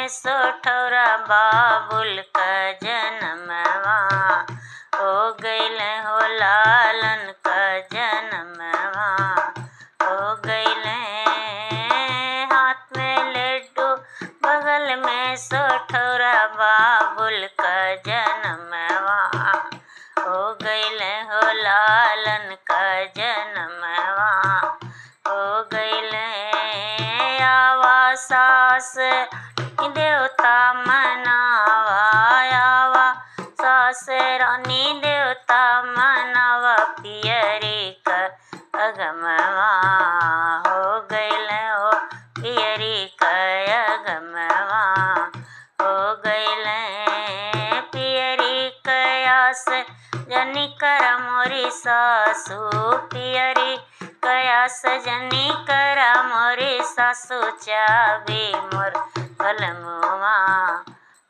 में सोठौरा बाबुल का जनमवा हो गईल हो लालन का जनमवा हो गईल। हाथ में लड्डू बगल में सोठौरा बाबुल का जनमवा हो गईल हो लालन का जनमवा हो गईल। आवा सास देवता मनावा आवा सास रानी देवता मनावा पियरी का अगमवा हो गईल हो पियरी का अगमवा हो गईल। पियरी कयास जनी कर मोरी सासू पियरी कयास जनी कर मोरी सासू चाबी मोर बलमुआ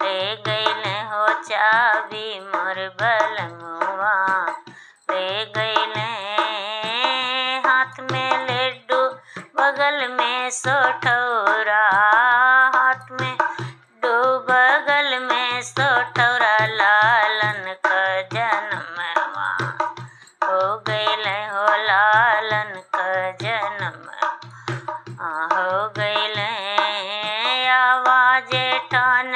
ले गईल हो चाबी मोर बलमुआ ले गईल। हाथ में लड्डू बगल में सोठौरा हाथ में डू बगल में सोठौरा लालन का जनमवा हो गईल हो लालन का जनमवा हो गईल। आवा जेठान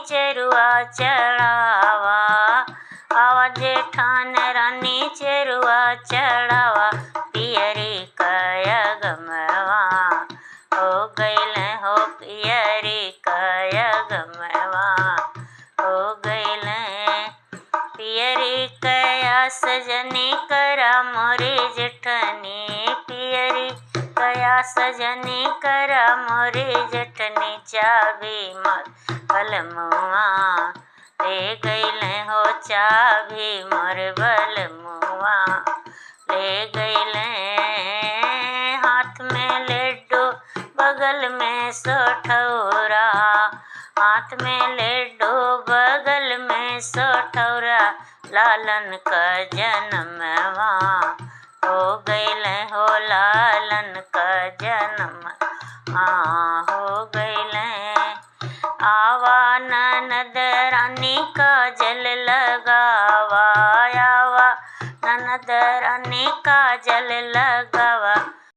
चेरुआ चढ़ावा आवा जेठान रानी चेरुआ चढ़ावा पियरी का अगमवा हो गईल हो पियरी का अगमवा हो गईल। पियरी कयास जनी करा मोरी जेठनी पियरी कयास जनी करा मोरी जेठनी चाबी मोर बलमुआ ले गईल हो चाबी मोर बलमुआ ले गईल। हाथ में लड्डू बगल में सोठौरा हाथ में लड्डू बगल में सोठौरा लालन का जनमवा हो गईल हो लालन का जनमवा हो गईल। आवा ननद रानी का जल लगावा आवा ननद रानी का जल लगा